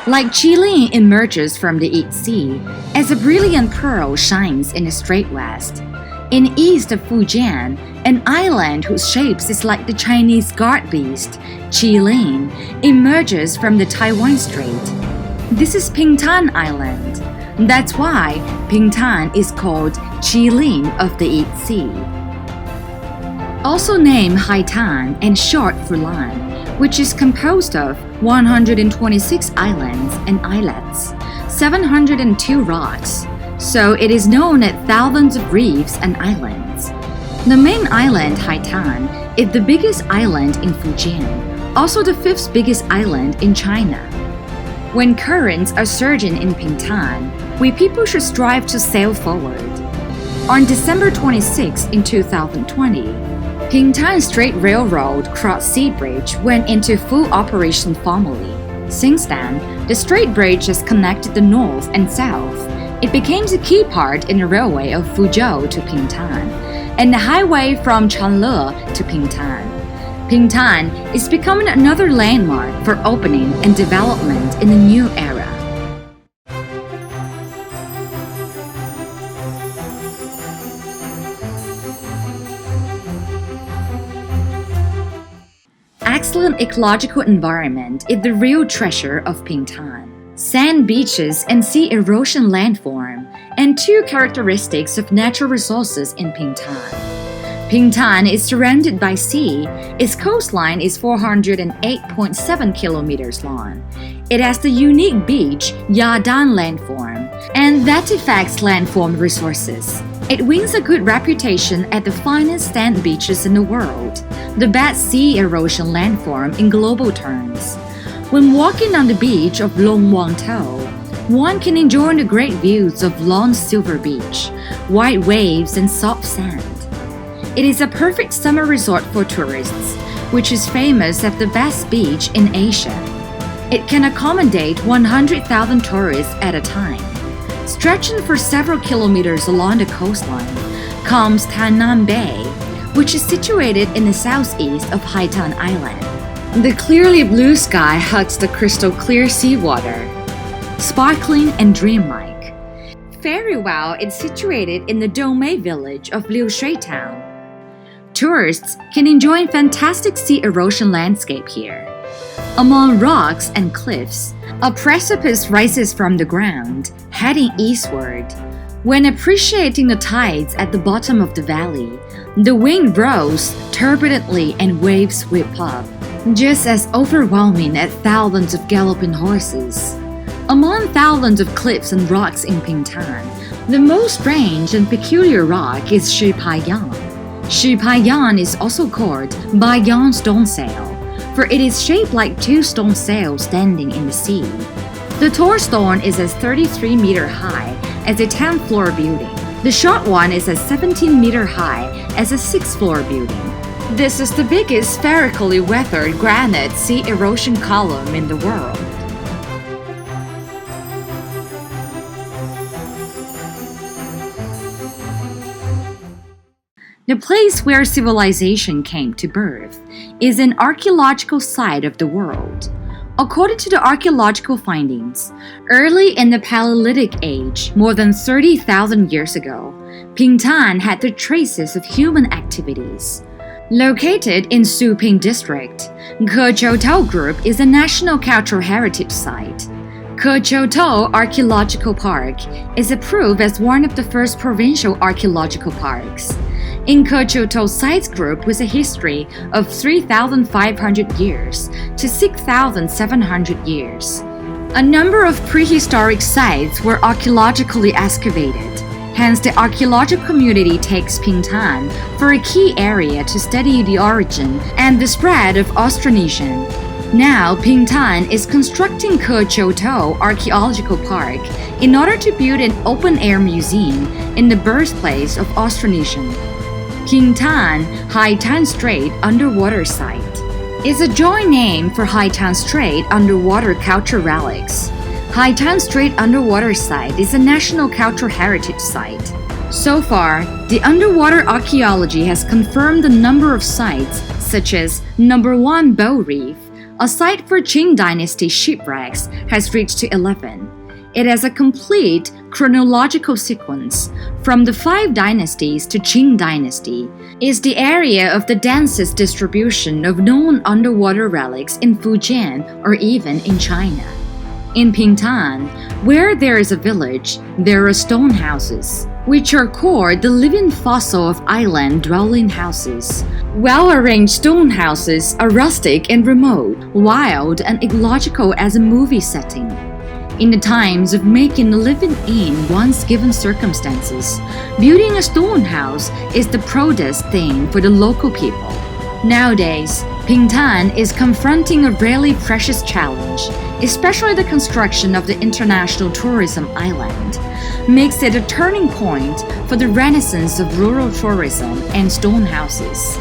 Like Qilin emerges from the East Sea as a brilliant pearl shines in the Strait West. In east of Fujian, an island whose shape is like the Chinese guard beast, Qilin, emerges from the Taiwan Strait. This is Pingtan Island. That's why Pingtan is called Qilin of the East Sea. Also named Haitan and short for Lan, which is composed of 126 islands and islets, 702 rocks, so it is known as thousands of reefs and islands. The main island, Haitan, is the biggest island in Fujian, also the fifth biggest island in China. When currents are surging in Pingtan, we people should strive to sail forward. On December 26, in 2020, Pingtan Strait Railroad cross-sea bridge went into full operation formally. Since then, the Strait Bridge has connected the north and south. It became a key part in the railway of Fuzhou to Pingtan, and the highway from Chanle to Pingtan. Pingtan is becoming another landmark for opening and development in the new era. Excellent ecological environment is the real treasure of Pingtan. Sand beaches and sea erosion landform, and two characteristics of natural resources in Pingtan. Pingtan is surrounded by sea. Its coastline is 408.7 kilometers long. It has the unique beach Yadan landform and Vatifax landform resources. It wins a good reputation as the finest sand beaches in the world, the best sea erosion landform in global terms. When walking on the beach of Long Wang Tou, one can enjoy the great views of Long Silver Beach, white waves and soft sand. It is a perfect summer resort for tourists, which is famous as the best beach in Asia. It can accommodate 100,000 tourists at a time. Stretching for several kilometers along the coastline comes Tainan Bay, which is situated in the southeast of Haitan Island. The clearly blue sky hugs the crystal clear seawater, sparkling and dreamlike. Fairywild is situated in the Domei village of Liushui Town. Tourists can enjoy fantastic sea erosion landscape here. Among rocks and cliffs, a precipice rises from the ground, heading eastward. When appreciating the tides at the bottom of the valley, the wind roars turbulently and waves sweep up, just as overwhelming as thousands of galloping horses. Among thousands of cliffs and rocks in Pingtan, the most strange and peculiar rock is Shipaiyan. Shipaiyan is also called Baiyan stone sail, for it is shaped like two stone sails standing in the sea. The tall stone is as 33-meter high as a 10th-floor building. The short one is as 17-meter high as a 6th-floor building. This is the biggest spherically weathered granite sea erosion column in the world. The place where civilization came to birth is an archaeological site of the world. According to the archaeological findings, early in the Paleolithic Age, more than 30,000 years ago, Pingtan had the traces of human activities. Located in Suping District, Keqiutou Group is a National Cultural Heritage Site. Keqiutou Archaeological Park is approved as one of the first provincial archaeological parks. In Keqiutou Sites Group with a history of 3,500 years to 6,700 years. A number of prehistoric sites were archaeologically excavated. Hence, the archaeological community takes Pingtan for a key area to study the origin and the spread of Austronesian. Now, Pingtan is constructing Keqiutou Archaeological Park in order to build an open-air museum in the birthplace of Austronesian. Pingtan Haitan Strait Underwater Site is a joint name for Haitan Strait Underwater Cultural Relics. Haitan Strait Underwater Site is a National Cultural Heritage Site. So far, the underwater archaeology has confirmed a number of sites such as Number 1 Bow Reef, A site for Qing Dynasty shipwrecks has reached to 11. It has a complete chronological sequence from the 5 dynasties to Qing Dynasty. Is the area of the densest distribution of known underwater relics in Fujian or even in China. In Pingtan, where there is a village, there are stone houses, which are called the living fossil of island dwelling houses. Well-arranged stone houses are rustic and remote, wild and ecological as a movie setting. In the times of making a living in one's given circumstances, building a stone house is the proudest thing for the local people. Nowadays, Pingtan is confronting a really precious challenge, especially the construction of the international tourism island, makes it a turning point for the renaissance of rural tourism and stone houses.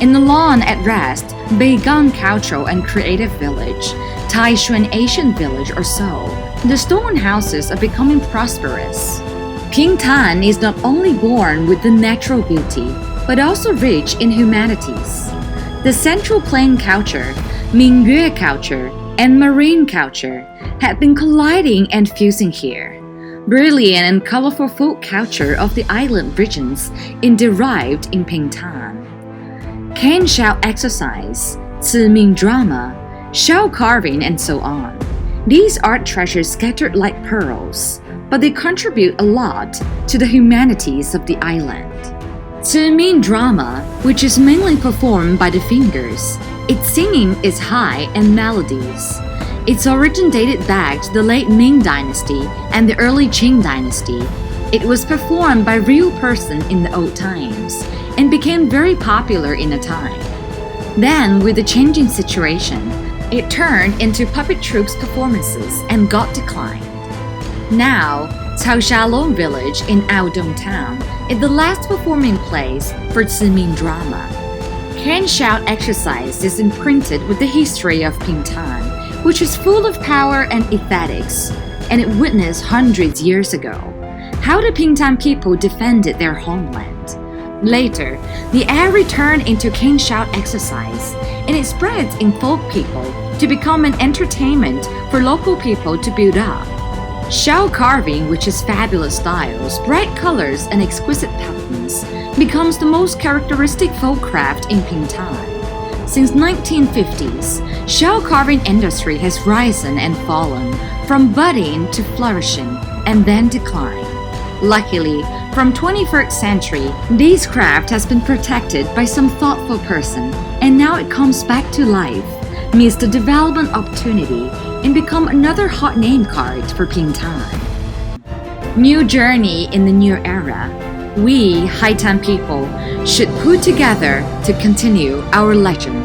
In the lawn at rest, Beigang Cultural and Creative Village, Taishuan Asian Village or so, the stone houses are becoming prosperous. Pingtan is not only born with the natural beauty, but also rich in humanities. The Central Plain culture, Mingyue culture, and Marine culture have been colliding and fusing here. Brilliant and colorful folk culture of the island regions is derived in Pingtan. Cane shell exercise, Ziming drama, shell carving, and so on. These art treasures scattered like pearls, but they contribute a lot to the humanities of the island. Ziming drama, which is mainly performed by the fingers, its singing is high and melodies. Its origin dated back to the late Ming Dynasty and the early Qing Dynasty. It was performed by real person in the old times and became very popular in a time. Then, with the changing situation, it turned into puppet troops performances and got declined. Now, Taoshalong Village in Aodong Town is the last performing place for Ziming drama. Can shout exercise is imprinted with the history of Pingtan, which is full of power and aesthetics, and it witnessed hundreds years ago how the Pingtan people defended their homeland. Later, the air returned into cane shout exercise, and it spreads in folk people to become an entertainment for local people to build up. Shell carving, which is fabulous styles, bright colors, and exquisite patterns, becomes the most characteristic folk craft in Pingtan. Since 1950s, shell carving industry has risen and fallen, from budding to flourishing, and then decline. Luckily, from 21st century, this craft has been protected by some thoughtful person, and now it comes back to life, meets the development opportunity, and become another hot name card for Pingtan. New journey in the new era. We, Haitan people, should put together to continue our legend.